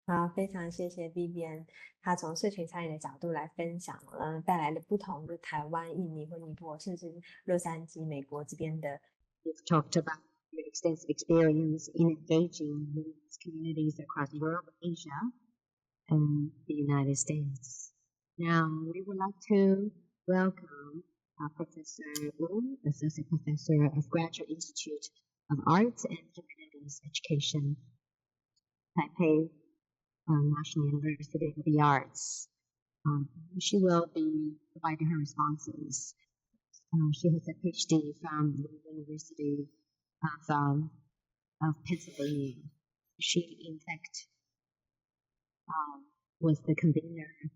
好，非常谢谢 Vivian，他从社群参与的角度来分享，带来了不同的台湾、印尼或尼泊尔，甚至洛杉矶、美国这边的。You've talked about your extensive experience in engaging with communities across Europe, Asia, and the United States. Now, we would like to welcome Professor Wu, Associate Professor of Graduate Institute of Arts and Humanities Education, Taipei National University of the Arts. She will be providing her responses. She has a PhD from the University of Pennsylvania. She, in fact, was the convener of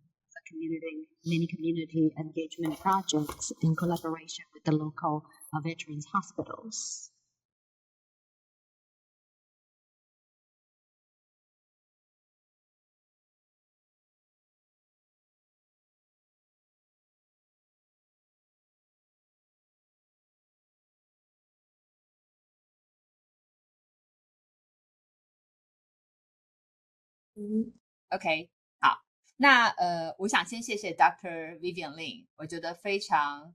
many community engagement projects in collaboration with the local veterans hospitals. OK，好，那我想先谢谢 Dr. Vivian Lin，我觉得非常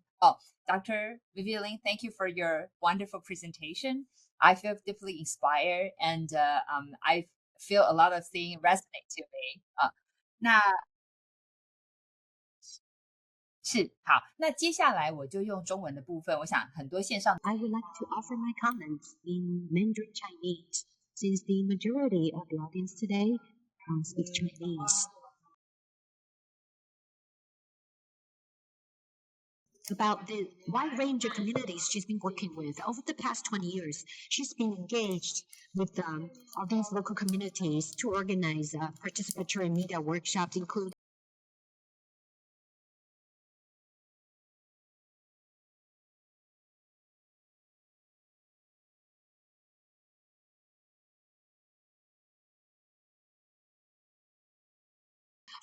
Dr. Vivian Lin, thank you for your wonderful presentation. I feel deeply inspired, and I feel a lot of things resonate to me. 那是好，那接下来我就用中文的部分，我想很多线上 I would like to offer my comments in Mandarin Chinese, since the majority of the audience today speaks Chinese. About the wide range of communities she's been working with. Over the past 20 years, she's been engaged with all these local communities to organize participatory media workshops, including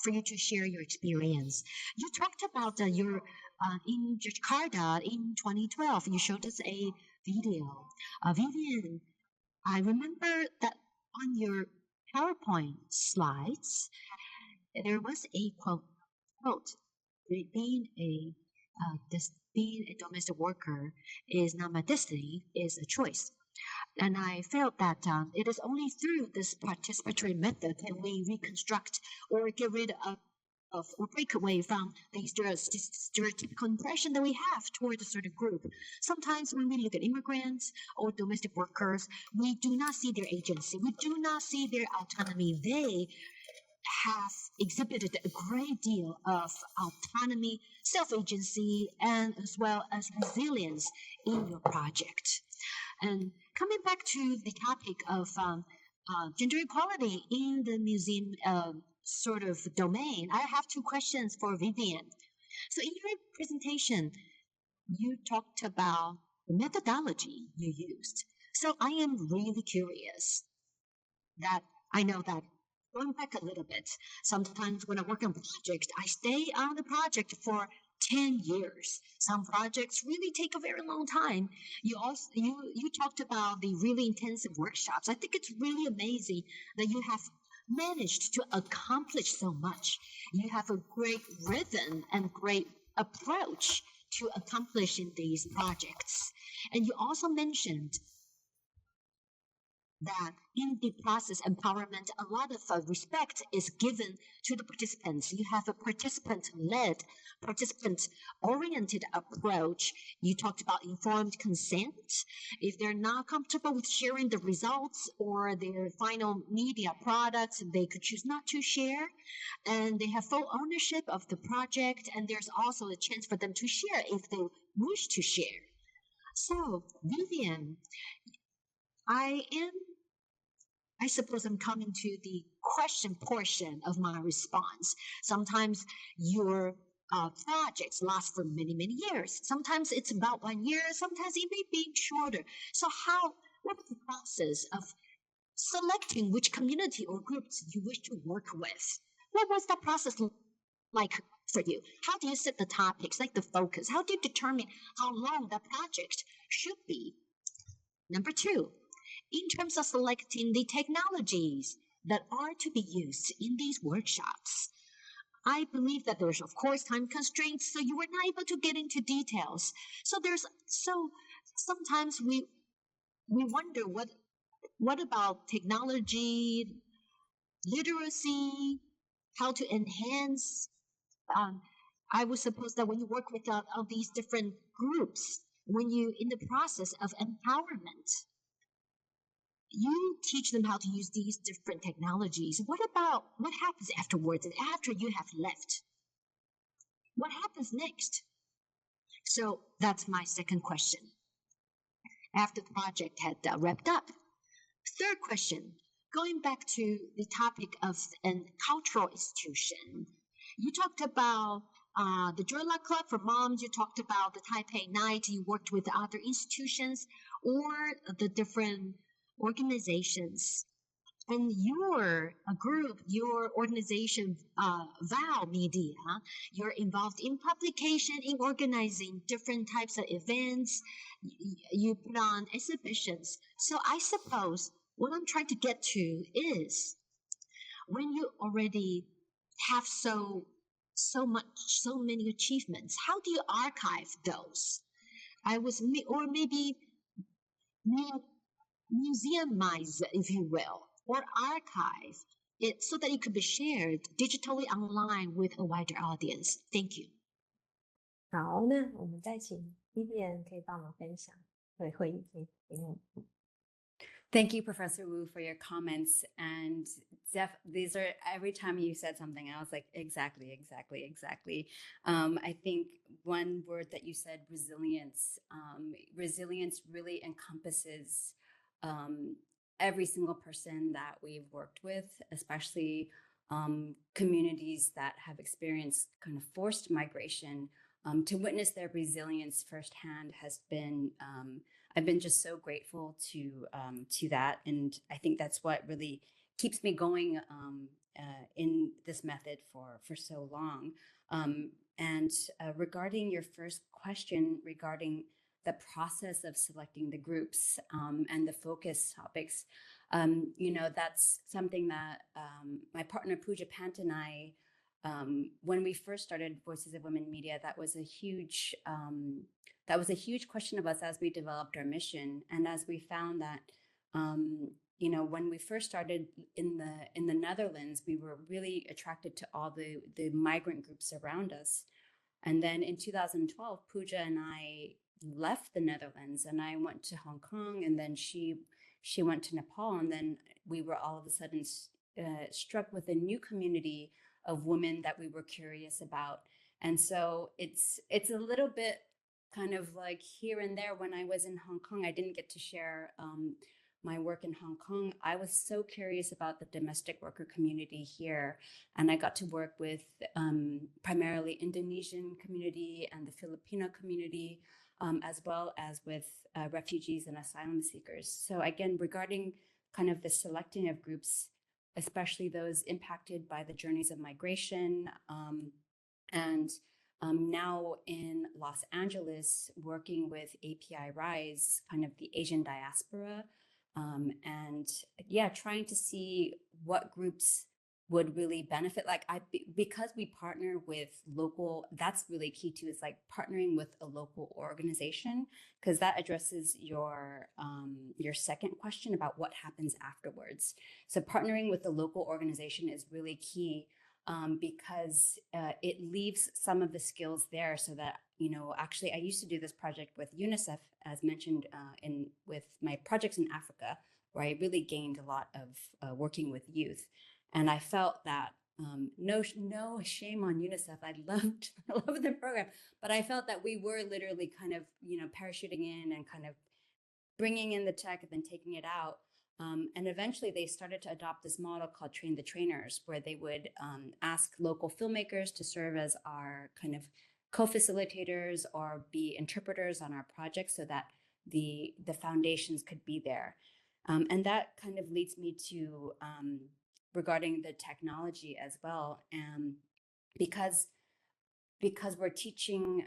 for you to share your experience. You talked about your in Jakarta in 2012. You showed us a video. Vivian, I remember that on your PowerPoint slides, there was a quote, being a domestic worker is not my destiny, is a choice. And I felt that it is only through this participatory method can we reconstruct or get rid of or break away from the stereotypical impression that we have toward a certain group. Sometimes when we look at immigrants or domestic workers, we do not see their agency. We do not see their autonomy. They have exhibited a great deal of autonomy, self-agency, and as well as resilience in your project. And coming back to the topic of gender equality in the museum sort of domain, I have two questions for Vivian. So in your presentation, you talked about the methodology you used. So I am really curious that I know that going back a little bit, sometimes when I work on projects, I stay on the project for 10 years. Some projects really take a very long time. You talked about the really intensive workshops. I think it's really amazing that you have managed to accomplish so much. You have a great rhythm and great approach to accomplishing these projects. And you also mentioned that in the process empowerment, a lot of respect is given to the participants. You have a participant-led, participant-oriented approach. You talked about informed consent. If they're not comfortable with sharing the results or their final media products, they could choose not to share. And they have full ownership of the project, and there's also a chance for them to share if they wish to share. So, Vivian, I suppose I'm coming to the question portion of my response. Sometimes your projects last for many, many years. Sometimes it's about 1 year. Sometimes it may be shorter. So what was the process of selecting which community or groups you wish to work with? What was that process like for you? How do you set the topics, like the focus? How do you determine how long the project should be? Number two, in terms of selecting the technologies that are to be used in these workshops. I believe that there's, of course, time constraints, so you were not able to get into details. So sometimes we wonder what about technology, literacy, how to enhance. I would suppose that when you work with all these different groups, when you in the process of empowerment, you teach them how to use these different technologies. What happens afterwards and after you have left? What happens next? So that's my second question. After the project had wrapped up. Third question, going back to the topic of a cultural institution, you talked about the Joy Luck Club for moms, you talked about the Taipei Night, you worked with other institutions or the different organizations. And your group, your organization, Vow Media, you're involved in publication, in organizing different types of events. You put on exhibitions. So I suppose what I'm trying to get to is when you already have so many achievements, how do you archive those? Or maybe museumize, if you will, or archive it so that it could be shared digitally online with a wider audience. Thank you. 好，那我们再请 Vivian 可以帮忙分享会议题目。Thank you, Professor Wu, for your comments. And these are, every time you said something, I was like, exactly. I think one word that you said, resilience. Resilience really encompasses every single person that we've worked with, especially communities that have experienced kind of forced migration. To witness their resilience firsthand has been, I've been just so grateful to that. And I think that's what really keeps me going in this method for so long. And regarding your first question regarding the process of selecting the groups and the focus topics, that's something that my partner Pooja Pant and I, when we first started Voices of Women Media, that was a huge question of us as we developed our mission, and as we found that, when we first started in the Netherlands, we were really attracted to all the migrant groups around us, and then in 2012, Pooja and I left the Netherlands, and I went to Hong Kong, and then she went to Nepal, and then we were all of a sudden struck with a new community of women that we were curious about. And so it's a little bit kind of like here and there. When I was in Hong Kong, I didn't get to share my work in Hong Kong. I was so curious about the domestic worker community here, and I got to work with primarily Indonesian community and the Filipino community, as well as with refugees and asylum seekers. So again, regarding kind of the selecting of groups, especially those impacted by the journeys of migration, and now in Los Angeles, working with API Rise, kind of the Asian diaspora, and trying to see what groups would really benefit. Because we partner with local, that's really key too, is like partnering with a local organization, because that addresses your second question about what happens afterwards. So partnering with a local organization is really key, because it leaves some of the skills there, so that, actually I used to do this project with UNICEF, as mentioned with my projects in Africa, where I really gained a lot of working with youth. And I felt that no shame on UNICEF. I loved the program, but I felt that we were literally kind of, parachuting in and kind of bringing in the tech and then taking it out. And eventually they started to adopt this model called Train the Trainers, where they would ask local filmmakers to serve as our kind of co-facilitators or be interpreters on our projects, so that the foundations could be there. And that kind of leads me to regarding the technology as well, because we're teaching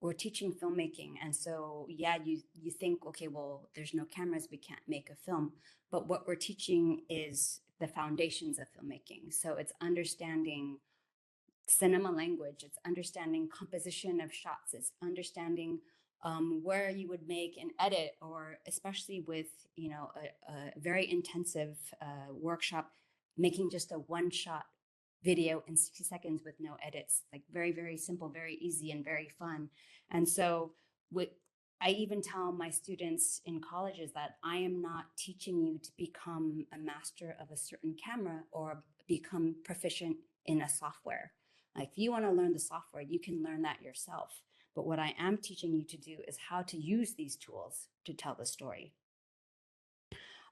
filmmaking, and so you think, okay, well, there's no cameras, we can't make a film, but what we're teaching is the foundations of filmmaking. So it's understanding cinema language, it's understanding composition of shots, it's understanding where you would make an edit, or especially with, you know, a very intensive workshop, making just a one-shot video in 60 seconds with no edits, like very, very simple, very easy, and very fun. And so I even tell my students in colleges that I am not teaching you to become a master of a certain camera or become proficient in a software. Like, if you want to learn the software, you can learn that yourself. But what I am teaching you to do is how to use these tools to tell the story.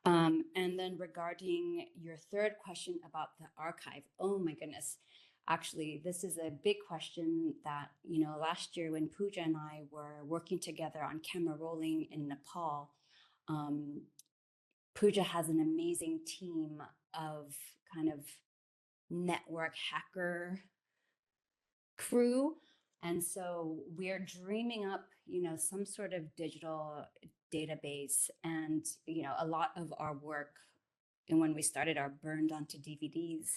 And then regarding your third question about the archive, oh my goodness. Actually, this is a big question that, you know, last year when Pooja and I were working together on camera rolling in Nepal, Pooja has an amazing team of kind of network hacker crew. And so we're dreaming up, you know, some sort of digital database. And, you know, a lot of our work, and when we started, are burned onto DVDs.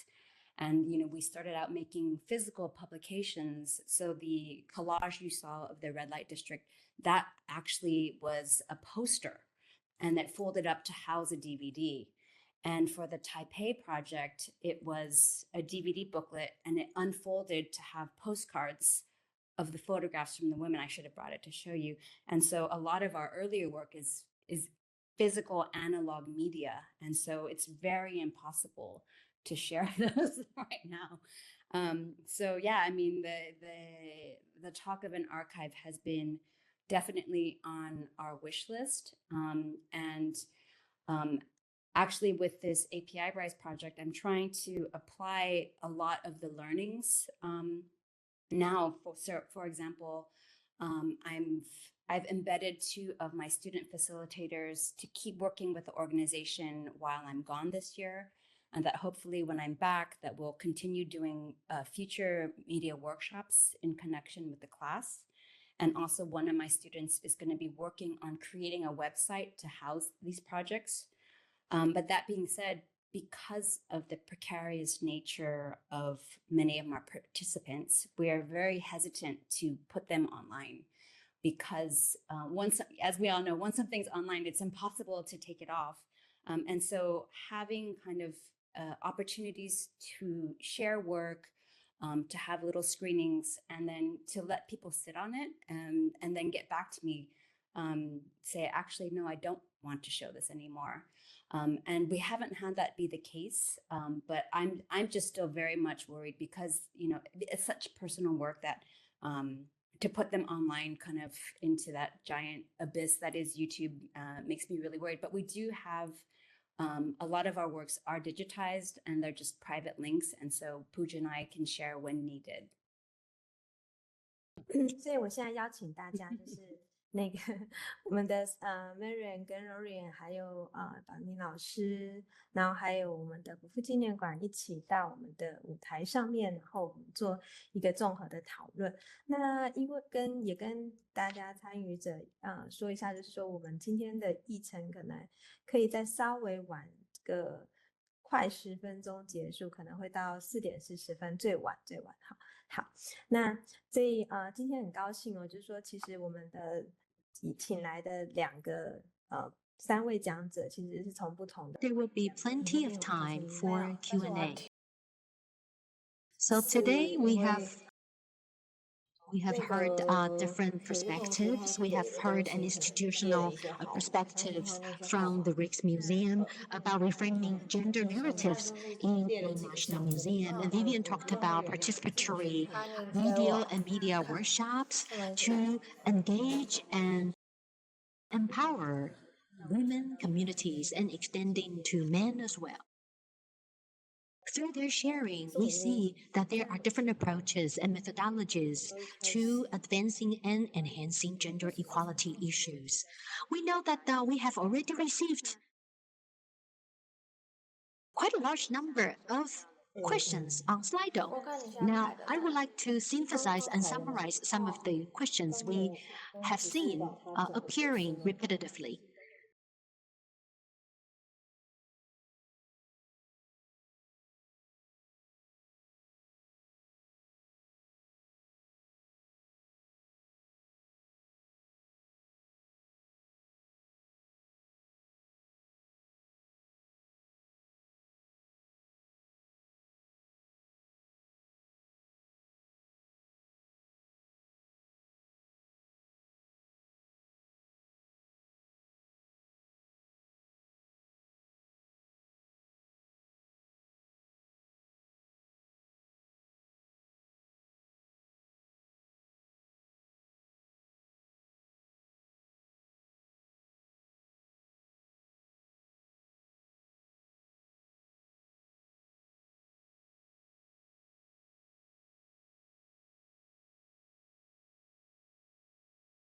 And, you know, we started out making physical publications. So the collage you saw of the red light district, that actually was a poster, and that folded up to house a DVD. And for the Taipei project, it was a DVD booklet, and it unfolded to have postcards of the photographs from the women. I should have brought it to show you. And so a lot of our earlier work is physical analog media. And so it's very impossible to share those right now. So yeah, I mean, the talk of an archive has been definitely on our wish list. Actually, with this API Rise project, I'm trying to apply a lot of the learnings. Now, for example, I've embedded 2 of my student facilitators to keep working with the organization while I'm gone this year, and that hopefully when I'm back, that we'll continue doing future media workshops in connection with the class. And also, one of my students is going to be working on creating a website to house these projects. But that being said, because of the precarious nature of many of our participants, we are very hesitant to put them online, because once, as we all know, once something's online, it's impossible to take it off. And so having kind of opportunities to share work, to have little screenings, and then to let people sit on it, and then get back to me, say, actually, no, I don't want to show this anymore. And we haven't had that be the case, but I'm just still very much worried, because, you know, it's such personal work that to put them online kind of into that giant abyss that is YouTube makes me really worried. But we do have a lot of our works are digitized, and they're just private links. And so Pooja and I can share when needed. 所以我现在邀请大家，就是那个我们的Marian 跟 Lorian 还有宝妮老师，然后还有我们的国父纪念馆一起到我们的舞台上面，然后我们做一个综合的讨论。那因为也跟大家参与者说一下，就是说我们今天的议程可能可以再稍微晚个快10分钟结束，可能会到4点40分，最晚。好，那所以今天很高兴哦，就是说其实我们的请来的3位讲者其实是从不同的。 There will be plenty of time for Q&A. So today we have heard different perspectives. We have heard an institutional perspectives from the Rijksmuseum about reframing gender narratives in the National Museum. And Vivian talked about participatory video and media workshops to engage and empower women communities and extending to men as well. Through their sharing, we see that there are different approaches and methodologies to advancing and enhancing gender equality issues. We know that we have already received quite a large number of questions on Slido. Now, I would like to synthesize and summarize some of the questions we have seen appearing repetitively.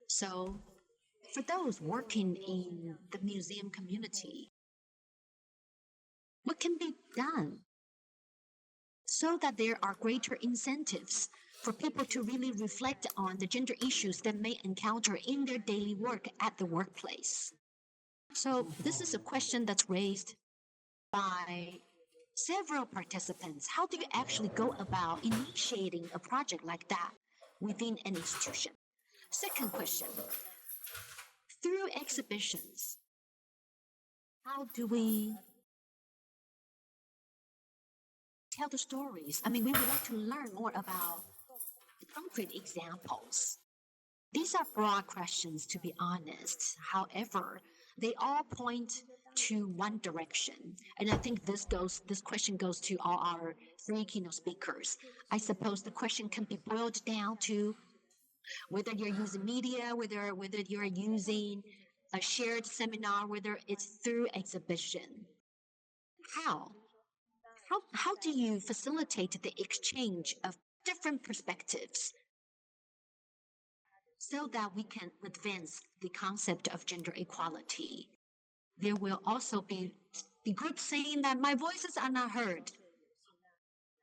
So for those working in the museum community, what can be done so that there are greater incentives for people to really reflect on the gender issues that may encounter in their daily work at the workplace? So this is a question that's raised by several participants. How do you actually go about initiating a project like that within an institution? Second question, through exhibitions, how do we tell the stories? I mean, we would like to learn more about concrete examples. These are broad questions, to be honest. However, they all point to one direction. And I think this question goes to all our three keynote speakers. I suppose the question can be boiled down to whether you're using media, whether you're using a shared seminar, whether it's through exhibition. How do you facilitate the exchange of different perspectives so that we can advance the concept of gender equality? There will also be groups saying that my voices are not heard.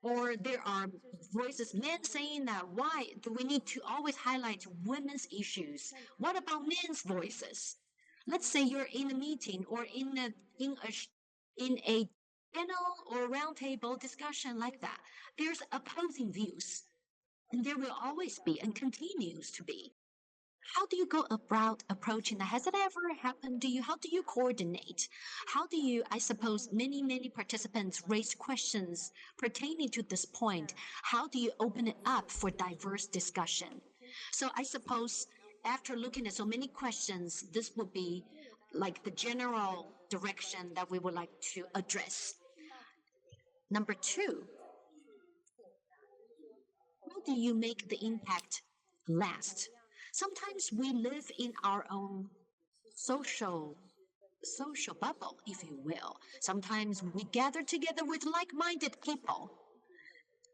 Or there are voices, men saying that why do we need to always highlight women's issues? What about men's voices? Let's say you're in a meeting or in a panel or roundtable discussion like that. There's opposing views, and there will always be and continues to be. How do you go about approaching that? Has it ever happened to you? How do you coordinate? How do you, I suppose many participants raised questions pertaining to this point. How do you open it up for diverse discussion? So I suppose after looking at so many questions, this would be like the general direction that we would like to address. Number two, how do you make the impact last? Sometimes we live in our own social bubble, if you will. Sometimes we gather together with like-minded people,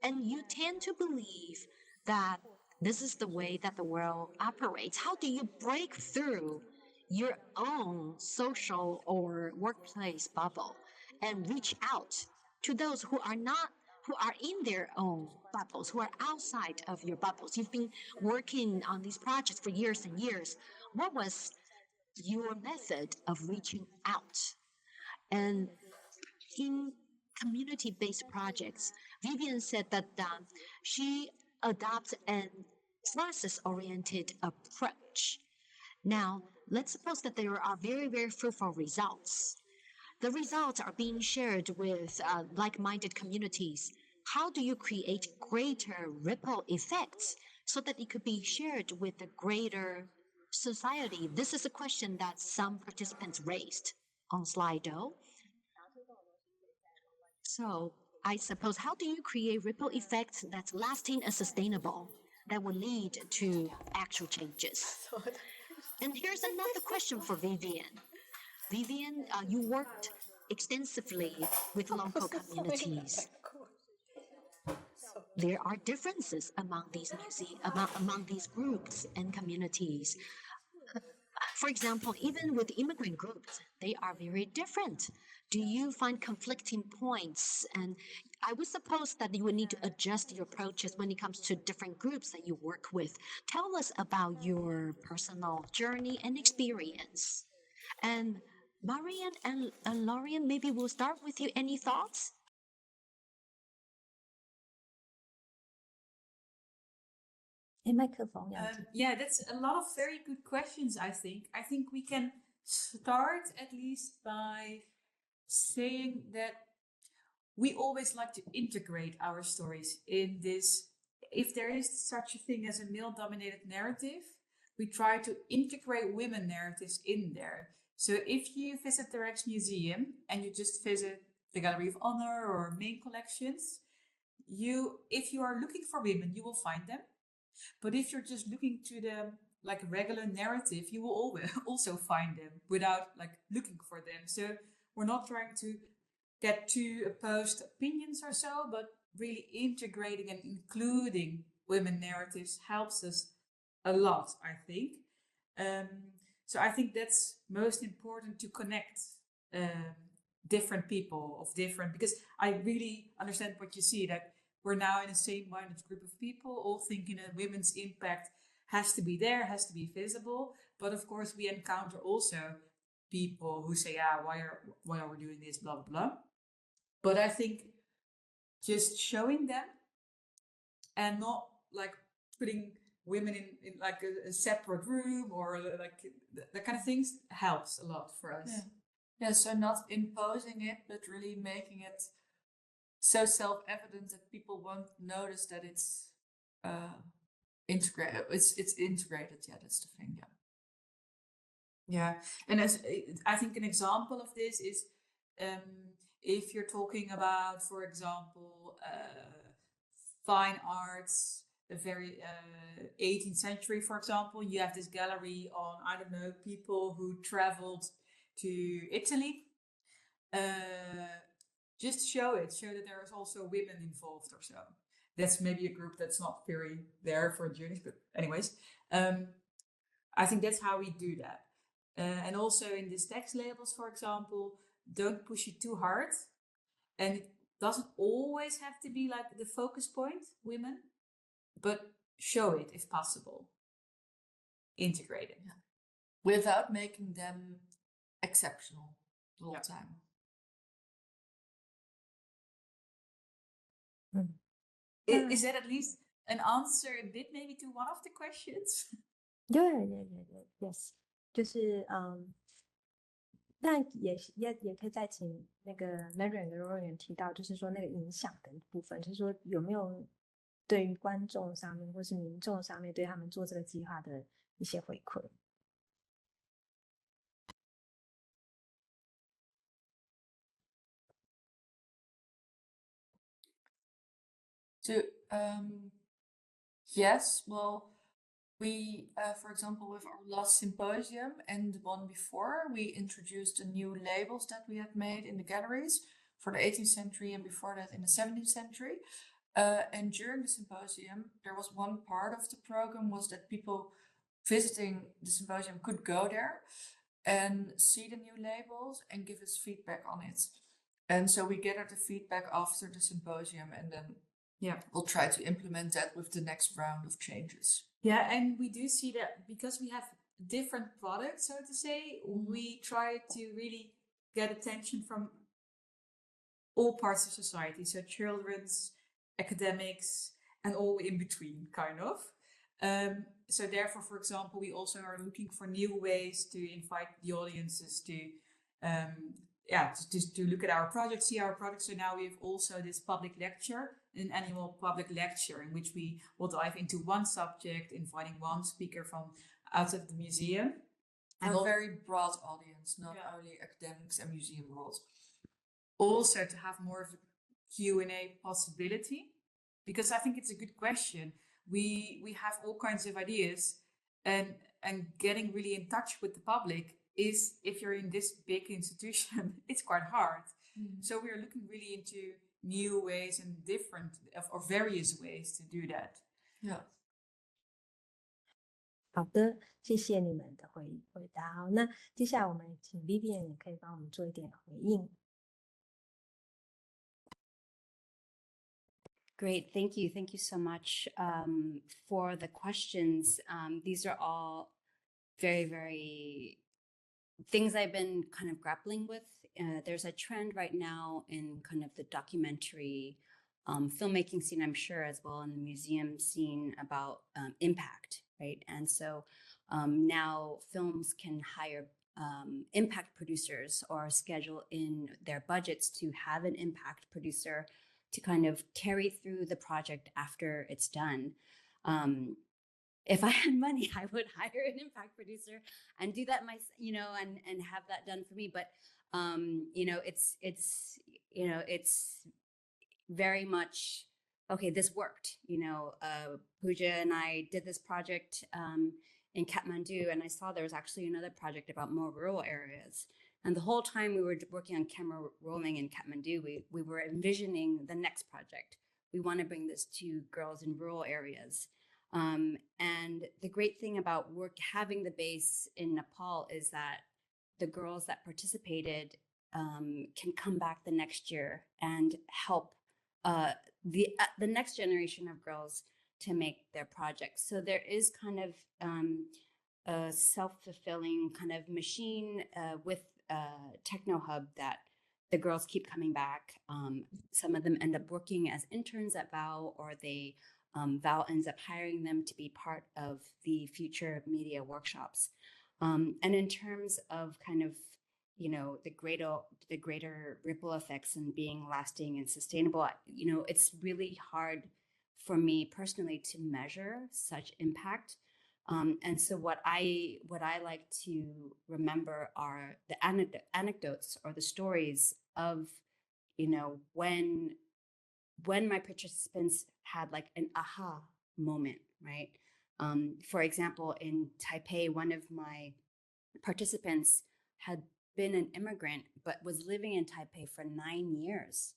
and you tend to believe that this is the way that the world operates. How do you break through your own social or workplace bubble and reach out to those who are in their own bubbles, who are outside of your bubbles? You've been working on these projects for years and years. What was your method of reaching out? And in community-based projects, Vivian said that she adopts a process-oriented approach. Now, let's suppose that there are very fruitful results. The results are being shared with like-minded communities. How do you create greater ripple effects so that it could be shared with the greater society? This is a question that some participants raised on Slido. So I suppose, how do you create ripple effects that's lasting and sustainable, that will lead to actual changes? And here's another question for Vivian. Vivian, you worked extensively with local communities. There are differences among these groups and communities. For example, even with immigrant groups, they are very different. Do you find conflicting points? And I would suppose that you would need to adjust your approaches when it comes to different groups that you work with. Tell us about your personal journey and experience. And Marian and Lorian, maybe we'll start with you. Any thoughts? Yeah, that's a lot of very good questions, I think. I think we can start at least by saying that we always like to integrate our stories in this. If there is such a thing as a male-dominated narrative, we try to integrate women narratives in there. So if you visit the Rijksmuseum and you just visit the Gallery of Honor or main collections, if you are looking for women, you will find them. But if you're just looking to the like regular narrative, you will always also find them without like looking for them. So we're not trying to get two opposed opinions or so, but really integrating and including women narratives helps us a lot, I think. So I think that's most important, to connect different people of different, because I really understand what you see, that we're now in a same-minded group of people, all thinking that women's impact has to be there, has to be visible. But of course, we encounter also people who say, why are we doing this, blah, blah, blah. But I think just showing them, and not like putting women in like a separate room, or like that kind of things, helps a lot for us. Yeah, so not imposing it, but really making it so self-evident that people won't notice that it's integrated. It's integrated. Yeah, that's the thing. Yeah. Yeah, and as I think an example of this is, if you're talking about, for example, fine arts, the very 18th century, for example, you have this gallery on, I don't know, people who traveled to Italy. Just show that there is also women involved or so. That's maybe a group that's not very there for journeys, but anyways, I think that's how we do that. And also in these text labels, for example, don't push it too hard. And it doesn't always have to be like the focus point, women, but show it if possible. Integrate it. Yeah. Without making them exceptional the whole time. Is that at least an answer a bit maybe to one of the questions? Yes， 就是但也可以再请那个 Marian 跟 Rorian 提到，就是说那个影响的部分，就是说有没有对于观众上面或是民众上面对他们做这个计划的一些回馈。So yes, well, we, for example, with our last symposium and the one before, we introduced the new labels that we had made in the galleries for the 18th century and before that in the 17th century. And during the symposium, there was one part of the program was that people visiting the symposium could go there and see the new labels and give us feedback on it. And so we gathered the feedback after the symposium, and then we'll try to implement that with the next round of changes. Yeah, and we do see that because we have different products, so to say, we try to really get attention from all parts of society. So children's, academics, and all in between, kind of. So therefore, for example, we also are looking for new ways to invite the audiences to look at our project, see our project. So now we have also this public lecture, an annual public lecture, in which we will dive into one subject, inviting one speaker from out of the museum. And a very broad audience, not only academics and museum roles. Also to have more of a Q&A possibility, because I think it's a good question. We have all kinds of ideas, and getting really in touch with the public is, if you're in this big institution, it's quite hard. So we are looking really into new ways and different or various ways to do that. Yeah. 好的，谢谢你们的回答。好，那接下来我们请 Vivian 也可以帮我们做一点回应。Great, thank you so much for the questions. These are all very, very things I've been kind of grappling with. There's a trend right now in kind of the documentary filmmaking scene, I'm sure, as well in the museum scene, about impact, right? And so now films can hire impact producers or schedule in their budgets to have an impact producer to kind of carry through the project after it's done. If I had money, I would hire an impact producer and do that and have that done for me. But it's very much okay. This worked. Pooja and I did this project in Kathmandu, and I saw there was actually another project about more rural areas. And the whole time we were working on camera rolling in Kathmandu, we were envisioning the next project. We want to bring this to girls in rural areas. And the great thing about having the base in Nepal is that the girls that participated can come back the next year and help the next generation of girls to make their projects. So there is kind of a self-fulfilling kind of machine with Techno Hub that the girls keep coming back. Some of them end up working as interns at VOW, or VOW ends up hiring them to be part of the future media workshops. And in terms of kind of, you know, the greater ripple effects and being lasting and sustainable, you know, it's really hard for me personally to measure such impact. And so what I like to remember are the anecdotes or the stories of, you know, when my participants had like an aha moment, right? For example, in Taipei, one of my participants had been an immigrant but was living in Taipei for 9 years.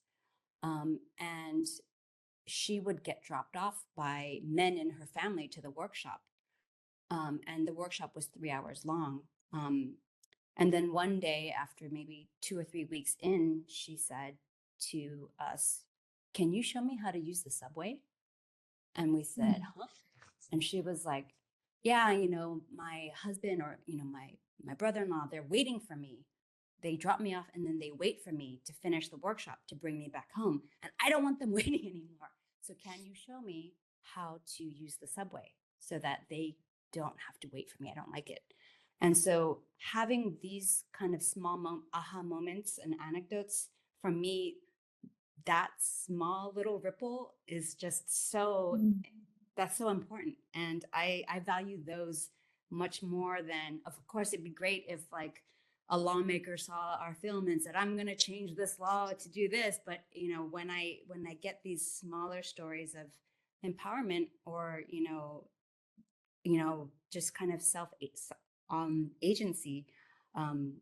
And she would get dropped off by men in her family to the workshop. And the workshop was 3 hours long. And then one day, after maybe 2 or 3 weeks in, she said to us, "Can you show me how to use the subway?" And we said, "Huh?" And she was like, "Yeah, you know, my husband or, you know, my brother-in-law, they're waiting for me. They drop me off and then they wait for me to finish the workshop to bring me back home. And I don't want them waiting anymore. So can you show me how to use the subway so that they don't have to wait for me? I don't like it." And so having these kind of small aha moments and anecdotes, for me, that small little ripple is just so, that's so important. And I value those much more than, of course, it'd be great if like a lawmaker saw our film and said, "I'm going to change this law to do this." But, you know, when I get these smaller stories of empowerment or, you know, just kind of agency,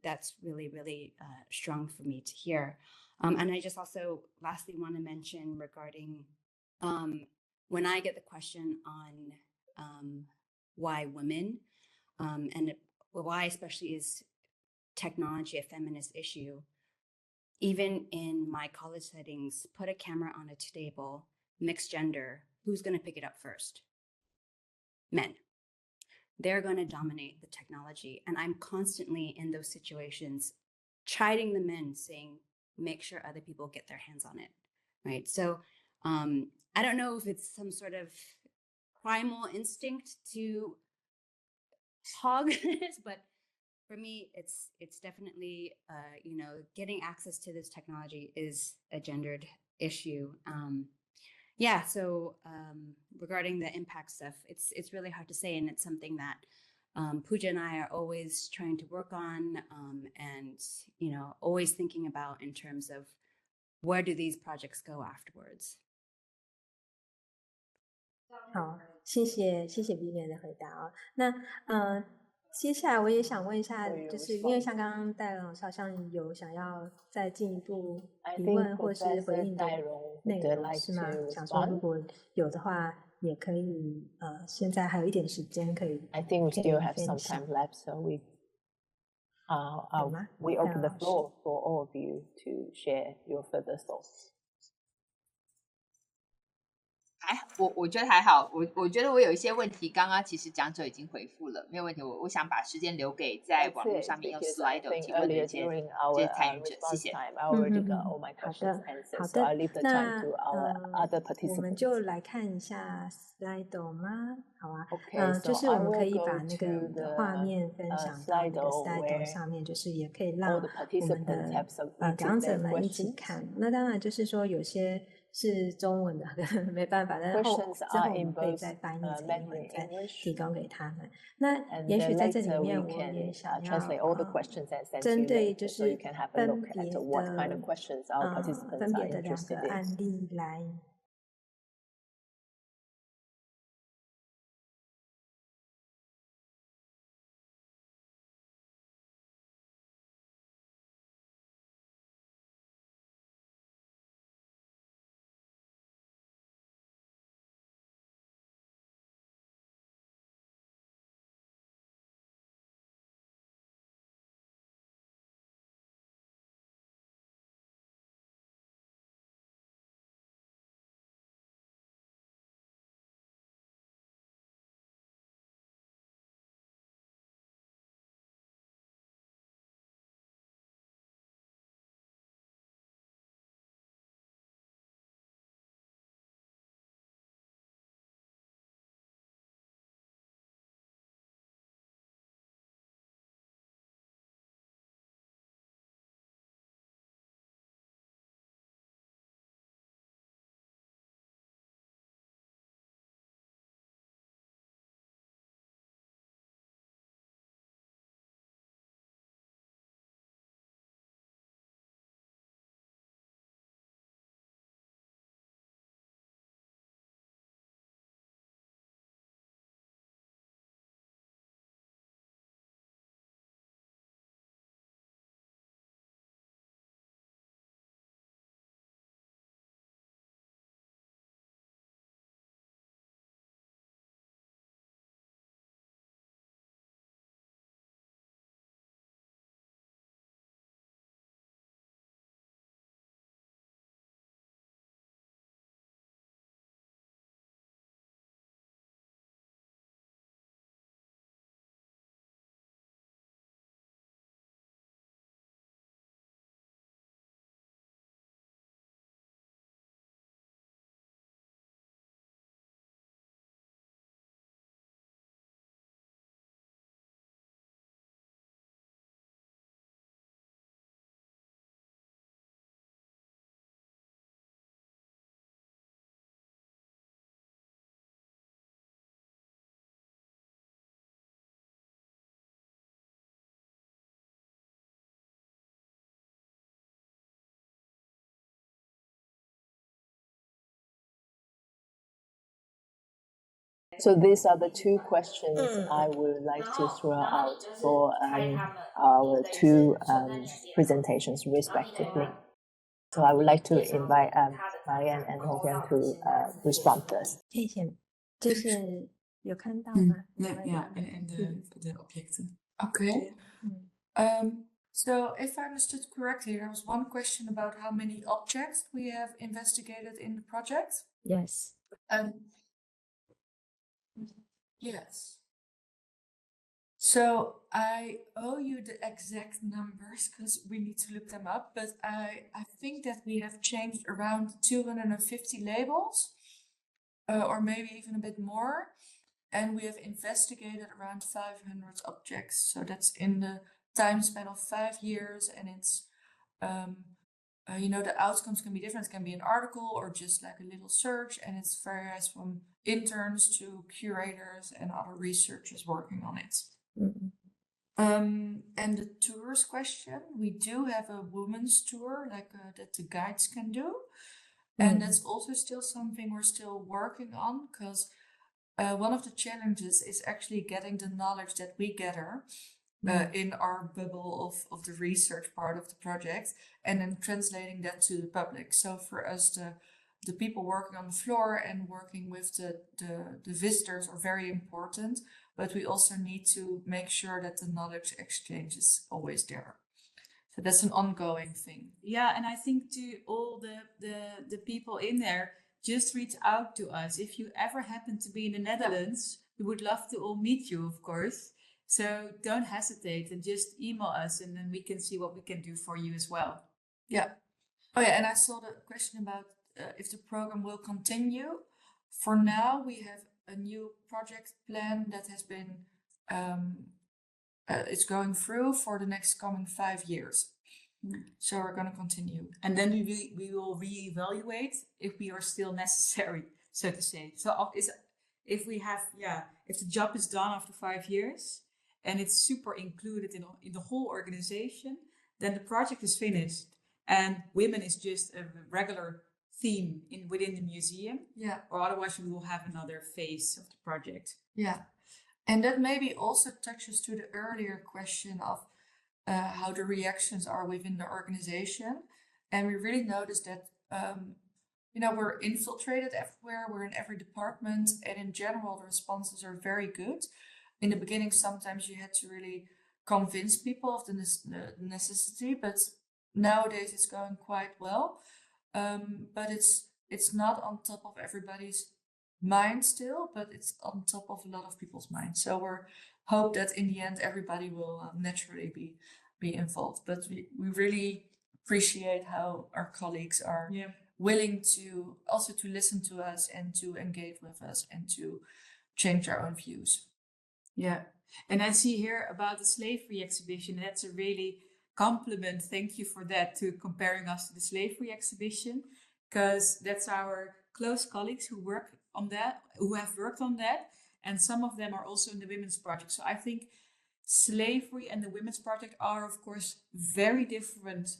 that's really, really strong for me to hear. And I just also lastly want to mention regarding when I get the question on why women, and why especially is technology a feminist issue, even in my college settings, put a camera on a table, mixed gender, who's going to pick it up first? Men. They're going to dominate the technology. And I'm constantly in those situations chiding the men, saying, make sure other people get their hands on it, right? So I don't know if it's some sort of primal instinct to hog this, but for me, it's definitely, you know, getting access to this technology is a gendered issue. Yeah, so regarding the impact stuff, it's really hard to say, and it's something that Pooja and I are always trying to work on, and, you know, always thinking about in terms of where do these projects go afterwards. 好，谢谢 Vivian 的回答啊。那接下来我也想问一下，就是因为像刚刚戴老师好像有想要再进一步提问或是回应的内容是吗？想说如果有的话，也可以现在还有一点时间可以 I think we still have 分 some 享 time left, so we 有吗？ we open the 戴老师 floor for all of you to share your further thoughts. 我觉得还好，我觉得我有一些问题，刚刚其实讲者已经回复了，没有问题。我想把时间留给在网络上面用 Slido 提问的这些参与者，谢谢。I already got all my 好 questions 的， answered, 好 so I 的 leave the。 那 time to our other 我们 participants. 就来看一下 Slido 吗？好啊， Okay, 就 so 是 I 我们可 will 以把 go 那个 to 我们的 the 画面分享到那个 Slido Slido where 上面，就是也可以 all 让 the 我们 participants 的 have submitted 讲者 their 们一起 questions. 看。那当然就是说有些是中文的，没办法，但是之 Questions 后 are 我 in 们可以 both 再翻译成英 Mandarin 文 and 再 English. 提供给他们。那 And 也 then 许在这里 later 面 we 我 can 也想要 translate all the questions and send to 针 you 对 later, 就 so you 是 can have a 分 look 别 at what kind 的 of questions our participants 分 are 别的两 interested 个 in. 案例来 So these are the two questions I would like to throw out for our two presentations respectively. So I would like to invite Marianne and Hogan to respond first. 谢谢，就是有看到吗？ Yeah, and the objecten. Okay. So if I understood correctly, there was one question about how many objects we have investigated in the project. Yes. Yes. So I owe you the exact numbers because we need to look them up, but I think that we have changed around 250 labels, or maybe even a bit more, and we have investigated around 500 objects. So that's in the time span of 5 years, and it's you know, the outcomes can be different. It can be an article or just like a little search, and it's varies from interns to curators and other researchers working on it. And the tours question, we do have a women's tour like that the guides can do, and that's also still something we're still working on, because one of the challenges is actually getting the knowledge that we gather in our bubble of the research part of the project, and then translating that to the public. So for us, the people working on the floor and working with the visitors are very important, but we also need to make sure that the knowledge exchange is always there. So that's an ongoing thing. Yeah, and I think to all the people in there, just reach out to us. If you ever happen to be in the Netherlands, we would love to all meet you, of course. So don't hesitate and just email us, and then we can see what we can do for you as well. Yeah. Oh yeah, and I saw the question about if the program will continue. For now, we have a new project plan that has been it's going through for the next coming 5 years. So we're going to continue, and then we will reevaluate if we are still necessary, so to say. So if we have, if the job is done after 5 years and it's super included in the whole organization, then the project is finished, and women is just a regular theme within the museum. Yeah. Or otherwise we will have another phase of the project. Yeah. And that maybe also touches to the earlier question of how the reactions are within the organization. And we really noticed that, you know, we're infiltrated everywhere, we're in every department, and in general, the responses are very good. In the beginning, sometimes you had to really convince people of the necessity, but nowadays it's going quite well. But it's not on top of everybody's mind still, but it's on top of a lot of people's minds. So we're hope that in the end everybody will naturally be involved. But we really appreciate how our colleagues are willing to also to listen to us and to engage with us and to change our own views. Yeah, and I see here about the slavery exhibition. That's a really compliment. Thank you for that, to comparing us to the slavery exhibition, because that's our close colleagues who work on that, who have worked on that, and some of them are also in the Women's Project. So I think slavery and the Women's Project are, of course, very different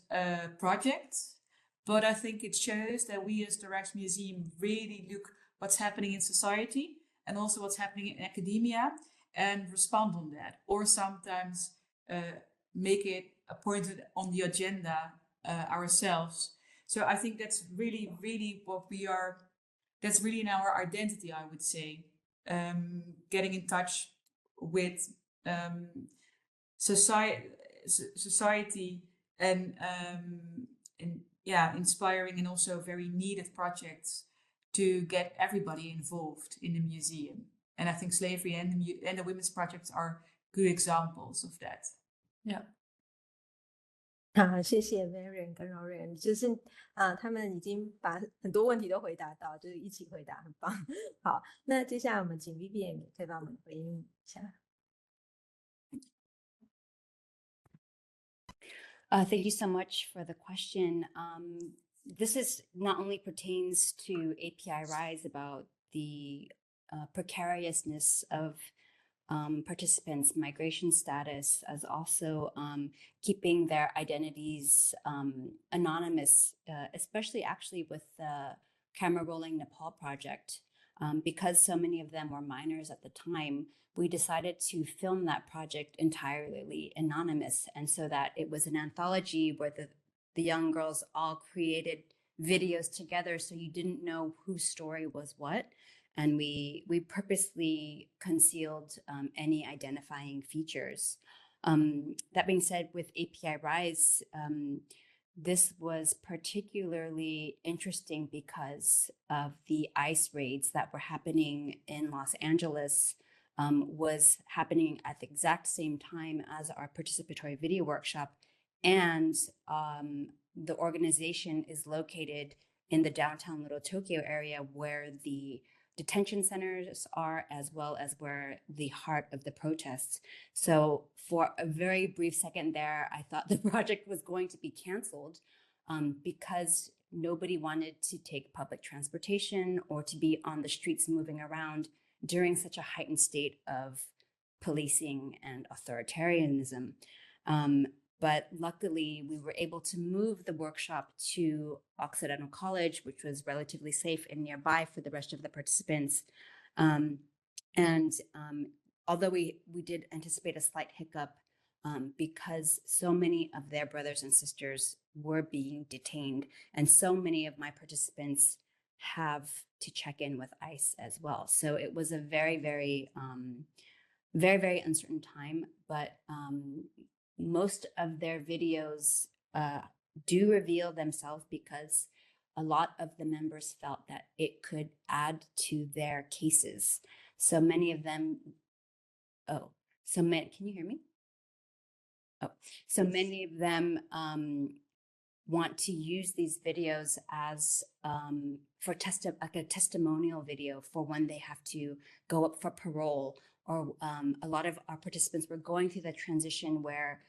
projects, but I think it shows that we as the Rijksmuseum really look what's happening in society and also what's happening in academia and respond on that, or sometimes make it a point on the agenda ourselves. So I think that's really, really what we are. That's really in our identity, I would say. Getting in touch with society and inspiring and also very needed projects to get everybody involved in the museum. And I think slavery and the Women's Projects are good examples of that. Yeah. 好，谢谢 Marian 跟 Lorian， 就是他们已经把很多问题都回答到，就是一起回答，很棒。好，那接下来我们请 Vivian 也可以帮我们回应一下。Thank you so much for the question. This is not only pertains to API Rise about the precariousness of participants' migration status, as also keeping their identities anonymous, especially actually with the Camera Rolling Nepal project. Because so many of them were minors at the time, we decided to film that project entirely anonymous, and so that it was an anthology where the young girls all created videos together, so you didn't know whose story was what. And we purposely concealed any identifying features. That being said, with API Rise, this was particularly interesting because of the ICE raids that were happening in Los Angeles, was happening at the exact same time as our participatory video workshop. And the organization is located in the downtown Little Tokyo area, where the detention centers are, as well as where the heart of the protests. So for a very brief second there, I thought the project was going to be canceled, because nobody wanted to take public transportation or to be on the streets moving around during such a heightened state of policing and authoritarianism. But luckily, we were able to move the workshop to Occidental College, which was relatively safe and nearby for the rest of the participants. Although we did anticipate a slight hiccup, because so many of their brothers and sisters were being detained, and so many of my participants have to check in with ICE as well. So it was a very, very, very, very uncertain time, but most of their videos do reveal themselves because a lot of the members felt that it could add to their cases. So many of them, can you hear me? So many of them want to use these videos as like a testimonial video for when they have to go up for parole, or a lot of our participants were going through the transition where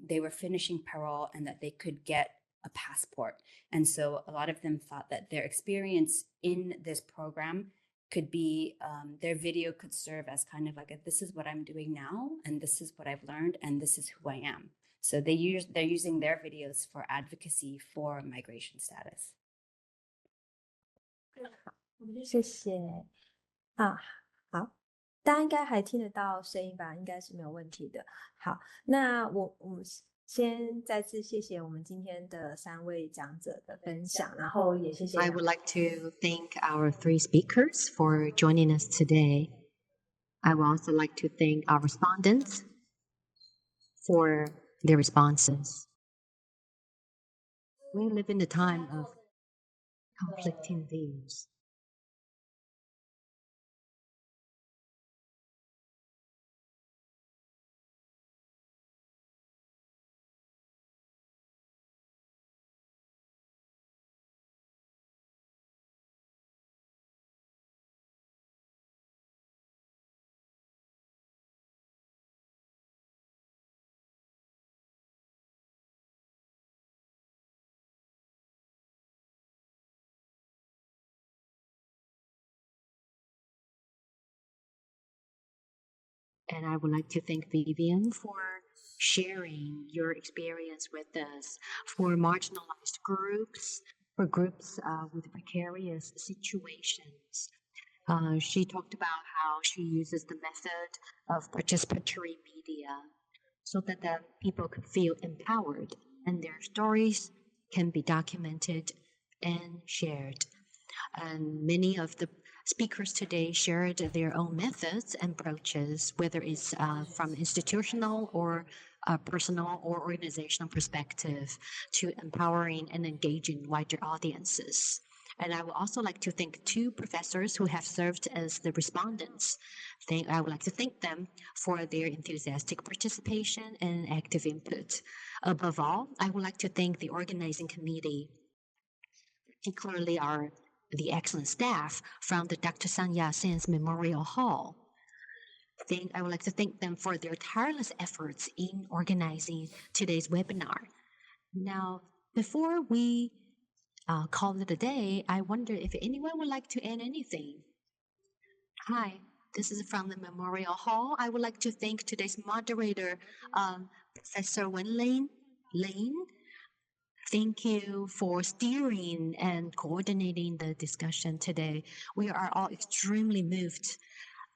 they were finishing parole and that they could get a passport. And so a lot of them thought that their experience in this program could be, their video could serve as kind of like this is what I'm doing now, and this is what I've learned, and this is who I am. So they're using their videos for advocacy for migration status. 谢谢啊，好，大家应该还听得到声音吧？应该是没有问题的。好，那我们先再次谢谢我们今天的3位讲者的分享，然后也谢谢。I would like to thank our 3 speakers for joining us today. I would also like to thank our respondents for their responses. We live in a time of conflicting views. And I would like to thank Vivian for sharing your experience with us for marginalized groups, for groups with precarious situations. She talked about how she uses the method of participatory media so that the people could feel empowered and their stories can be documented and shared. And many of the speakers today shared their own methods and approaches, whether it's from institutional or personal or organizational perspective, to empowering and engaging wider audiences. And I would also like to thank 2 professors who have served as the respondents. I would like to thank them for their enthusiastic participation and active input. Above all, I would like to thank the organizing committee, particularly the excellent staff from the Dr. Yat-sen Memorial Hall. I would like to thank them for their tireless efforts in organizing today's webinar. Now, before we call it a day, I wonder if anyone would like to add anything. Hi, this is from the Memorial Hall. I would like to thank today's moderator, Professor Wen-Ling, Thank you for steering and coordinating the discussion today. We are all extremely moved,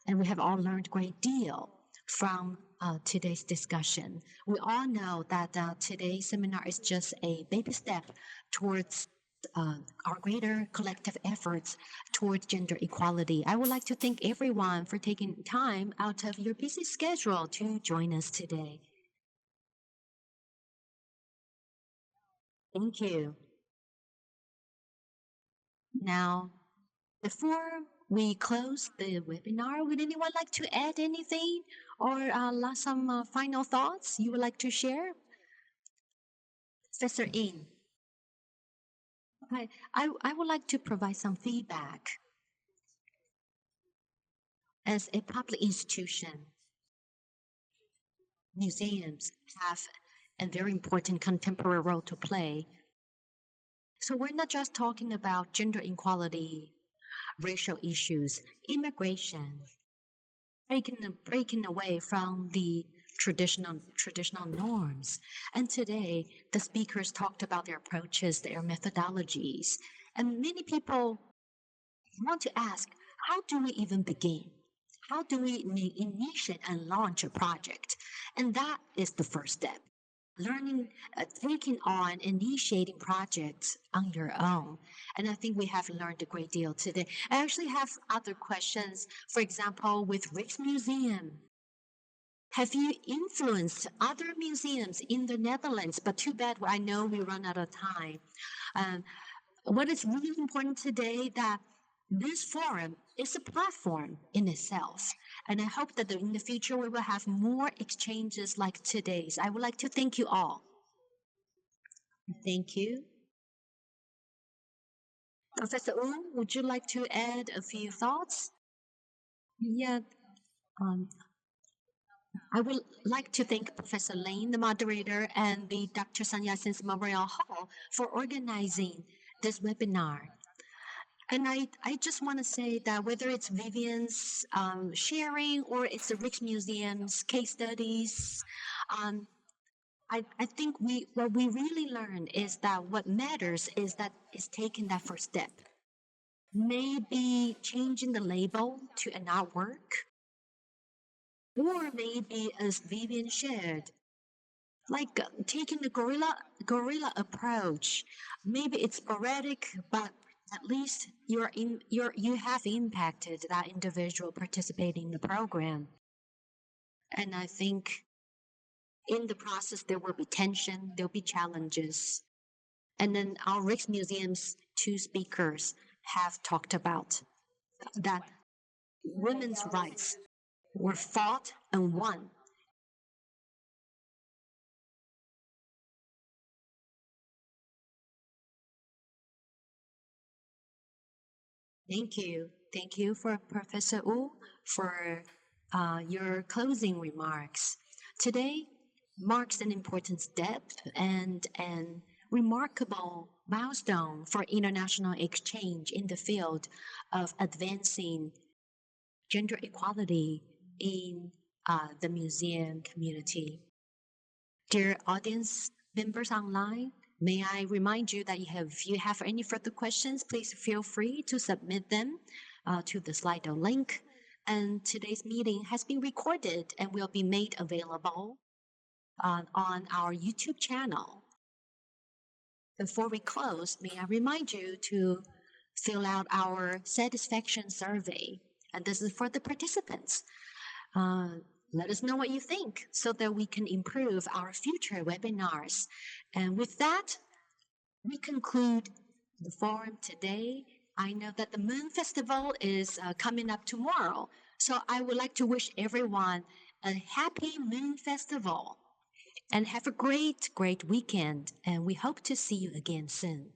and we have all learned a great deal from today's discussion. We all know that today's seminar is just a baby step towards our greater collective efforts towards gender equality. I would like to thank everyone for taking time out of your busy schedule to join us today. Thank you. Now, before we close the webinar, would anyone like to add anything or some final thoughts you would like to share? Professor In. I would like to provide some feedback. As a public institution, museums have a very important contemporary role to play. So we're not just talking about gender equality, racial issues, immigration, breaking away from the traditional norms. And today, the speakers talked about their approaches, their methodologies. And many people want to ask, how do we even begin? How do we initiate and launch a project? And that is the first step. Learning, taking on, initiating projects on your own. And I think we have learned a great deal today. I actually have other questions. For example, with Rijksmuseum, have you influenced other museums in the Netherlands? But too bad, I know we run out of time. What is really important today that this forum is a platform in itself. And I hope that in the future we will have more exchanges like today's. I would like to thank you all. Thank you. Professor Wu, would you like to add a few thoughts? Yeah. I would like to thank Professor Lin, the moderator, and the Dr. Yat-sen Memorial Hall for organizing this webinar. And I just want to say that whether it's Vivian's sharing or it's the Rijksmuseum's case studies, I think what we really learned is that what matters is taking that first step. Maybe changing the label to an artwork, or maybe as Vivian shared, like taking the guerrilla approach. Maybe it's sporadic, but at least you have impacted that individual participating in the program. And I think in the process, there will be tension, there'll be challenges. And then our Rijksmuseum's two speakers have talked about that women's rights were fought and won. Thank you. Thank you for Professor Wu for your closing remarks. Today marks an important step and an remarkable milestone for international exchange in the field of advancing gender equality in the museum community. Dear audience members online, may I remind you that if you have any further questions, please feel free to submit them to the Slido link. And today's meeting has been recorded and will be made available on our YouTube channel. Before we close, may I remind you to fill out our satisfaction survey. And this is for the participants. Let us know what you think so that we can improve our future webinars. And with that, we conclude the forum today. I know that the Moon Festival is coming up tomorrow. So I would like to wish everyone a happy Moon Festival and have a great weekend. And we hope to see you again soon.